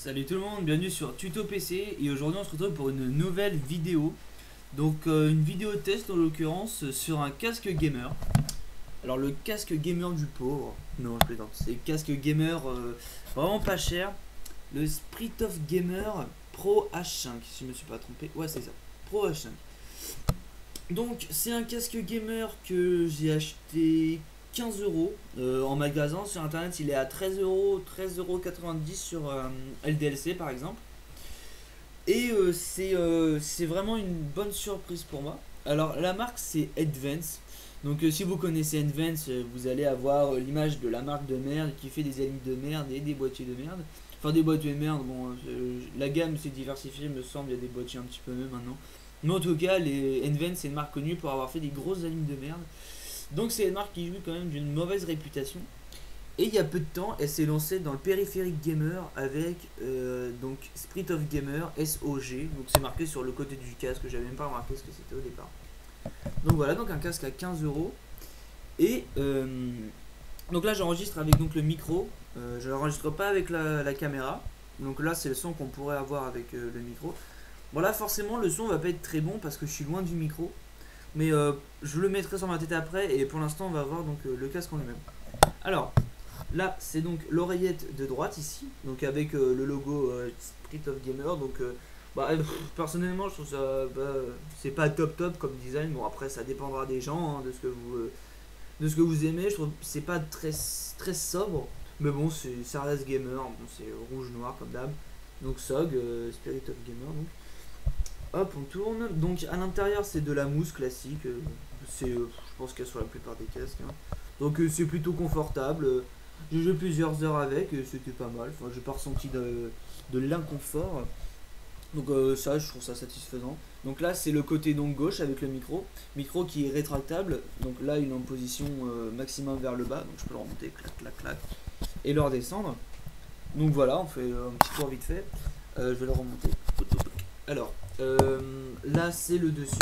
Salut tout le monde, bienvenue sur Tuto PC et aujourd'hui on se retrouve pour une nouvelle vidéo. Donc une vidéo test en l'occurrence sur un casque gamer. Alors le casque gamer du pauvre, non je plaisante, c'est le casque gamer vraiment pas cher. Le Spirit of Gamer Pro H5 si je me suis pas trompé, ouais c'est ça, Pro H5. Donc c'est un casque gamer que j'ai acheté 15 euros en magasin. Sur internet il est à 13 euros, 13,90 € sur LDLC par exemple. Et c'est vraiment une bonne surprise pour moi. Alors la marque c'est Advance. Donc si vous connaissez Advance, vous allez avoir l'image de la marque de merde qui fait des alignes de merde et des boîtiers de merde. Enfin des boîtiers de merde, bon la gamme s'est diversifiée me semble, il y a des boîtiers un petit peu mieux maintenant. Mais en tout cas les Advance c'est une marque connue pour avoir fait des grosses alignes de merde. Donc c'est une marque qui jouit quand même d'une mauvaise réputation. Et il y a peu de temps, elle s'est lancée dans le périphérique gamer avec donc Spirit of Gamer SOG. Donc c'est marqué sur le côté du casque, j'avais même pas remarqué ce que c'était au départ. Donc voilà, donc un casque à 15 euros. Et donc là j'enregistre avec donc le micro. Je n'enregistre pas avec la caméra. Donc là c'est le son qu'on pourrait avoir avec le micro. Bon là forcément le son va pas être très bon parce que je suis loin du micro. Mais je le mettrai sur ma tête après et pour l'instant on va voir donc le casque en lui-même. Alors là c'est donc l'oreillette de droite ici, donc avec le logo Spirit of Gamer. Donc personnellement je trouve ça c'est pas top comme design. Bon après ça dépendra des gens, hein, de ce que vous aimez. Je trouve c'est pas très sobre, mais bon ça reste gamer. Bon, c'est rouge noir comme d'hab. Donc SOG Spirit of Gamer donc. Hop, on tourne. Donc à l'intérieur c'est de la mousse classique. Je pense qu'elle sur la plupart des casques. Hein. Donc c'est plutôt confortable. J'ai joué plusieurs heures avec et c'était pas mal. Enfin, j'ai pas ressenti de l'inconfort. Donc ça, je trouve ça satisfaisant. Donc là c'est le côté donc gauche avec le micro qui est rétractable. Donc là il est en position maximum vers le bas. Donc je peux le remonter, clac clac clac, et le redescendre. Donc voilà, on fait un petit tour vite fait. Je vais le remonter. Alors là c'est le dessus.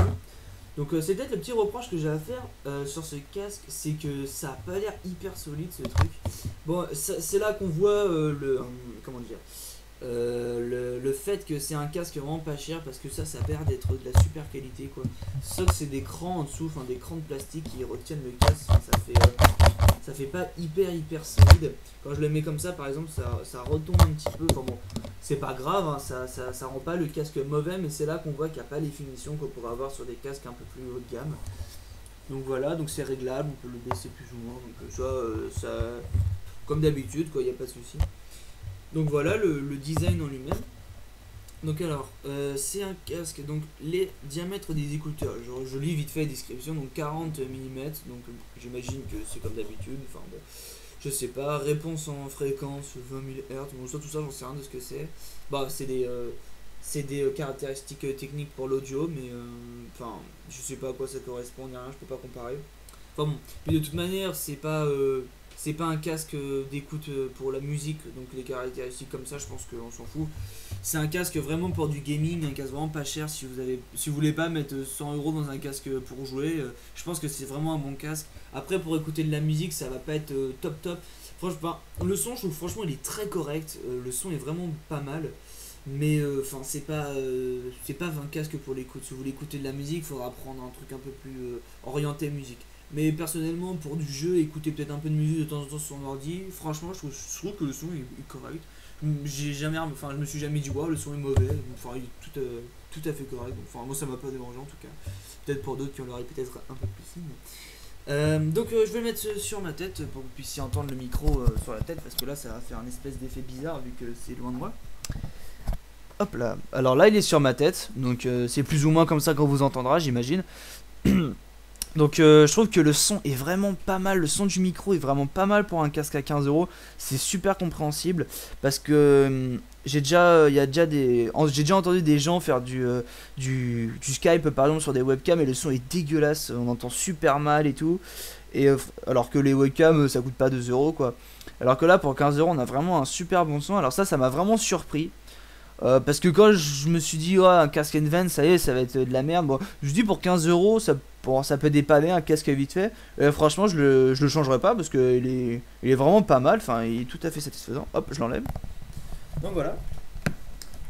Donc c'est peut-être le petit reproche que j'ai à faire sur ce casque, c'est que ça a pas l'air hyper solide ce truc. Bon c'est là qu'on voit comment dire, le fait que c'est un casque vraiment pas cher, parce que ça a l'air d'être de la super qualité quoi. Sauf que c'est des crans en dessous, enfin des crans de plastique qui retiennent le casque, ça fait pas hyper solide. Quand je le mets comme ça par exemple ça retombe un petit peu. Enfin bon, c'est pas grave, hein, ça rend pas le casque mauvais, mais c'est là qu'on voit qu'il n'y a pas les finitions qu'on pourrait avoir sur des casques un peu plus haut de gamme. Donc voilà, donc c'est réglable, on peut le baisser plus ou moins, donc ça comme d'habitude quoi, il n'y a pas de souci. Donc voilà le design en lui-même. Donc alors c'est un casque, donc les diamètres des écouteurs, je lis vite fait la description, donc 40 mm, donc j'imagine que c'est comme d'habitude, enfin bon, je sais pas, réponse en fréquence 20 000 Hz, bon ça tout ça j'en sais rien de ce que c'est. Bah c'est des caractéristiques techniques pour l'audio, mais enfin je sais pas à quoi ça correspond, ni rien, je peux pas comparer. Enfin bon, mais de toute manière c'est pas un casque d'écoute pour la musique, donc les caractéristiques comme ça je pense qu'on s'en fout. C'est un casque vraiment pour du gaming, un casque vraiment pas cher. Si vous voulez pas mettre 100 € dans un casque pour jouer, je pense que c'est vraiment un bon casque. Après pour écouter de la musique ça va pas être top. Franchement le son je trouve franchement il est très correct, le son est vraiment pas mal. Mais enfin c'est pas un casque pour l'écoute. Si vous voulez écouter de la musique, il faudra prendre un truc un peu plus orienté musique. Mais personnellement pour du jeu, écouter peut-être un peu de musique de temps en temps sur son ordi, franchement je trouve que le son est correct. Je me suis jamais dit wow le son est mauvais. Enfin il est tout à fait correct. Enfin moi ça m'a pas dérangé en tout cas. Peut-être pour d'autres qui en l'auraient peut-être un peu plus signe. Donc je vais le mettre sur ma tête pour que vous puissiez entendre le micro sur la tête, parce que là ça va faire un espèce d'effet bizarre vu que c'est loin de moi. Hop là, alors là il est sur ma tête, donc c'est plus ou moins comme ça qu'on vous entendra j'imagine. Donc je trouve que le son est vraiment pas mal, le son du micro est vraiment pas mal pour un casque à 15 euros. C'est super compréhensible parce que j'ai déjà entendu des gens faire du Skype par exemple sur des webcams et le son est dégueulasse, on entend super mal et tout. Et alors que les webcams ça coûte pas 2 euros quoi. Alors que là pour 15 euros on a vraiment un super bon son. Alors ça m'a vraiment surpris. Parce que quand je me suis dit un casque Advance ça y est ça va être de la merde, bon, je dis pour 15 euros ça peut dépanner un casque vite fait. Franchement je le changerai pas parce qu'il est vraiment pas mal, enfin il est tout à fait satisfaisant. Hop je l'enlève. Donc voilà.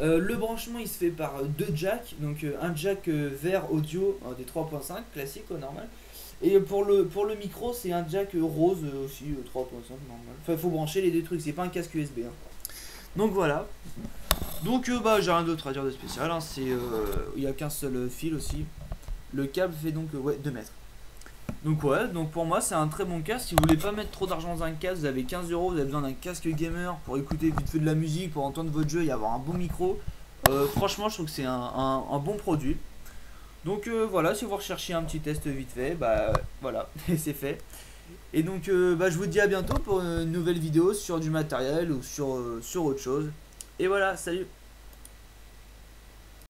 Le branchement il se fait par deux jacks, donc un jack vert audio des 3.5 classique au normal. Et pour le micro, c'est un jack rose aussi 3.5 normal. Enfin, il faut brancher les deux trucs, c'est pas un casque USB, hein. Donc voilà. Donc bah j'ai rien d'autre à dire de spécial, hein. Il y a qu'un seul fil aussi. Le câble fait donc ouais 2 mètres. Donc ouais, donc pour moi c'est un très bon casque. Si vous voulez pas mettre trop d'argent dans un casque, vous avez 15 €, vous avez besoin d'un casque gamer pour écouter vite fait de la musique, pour entendre votre jeu et avoir un bon micro. Franchement je trouve que c'est un bon produit. Donc voilà, si vous recherchez un petit test vite fait, bah voilà, et c'est fait. Et donc bah, je vous dis à bientôt pour une nouvelle vidéo sur du matériel ou sur autre chose. Et voilà, salut!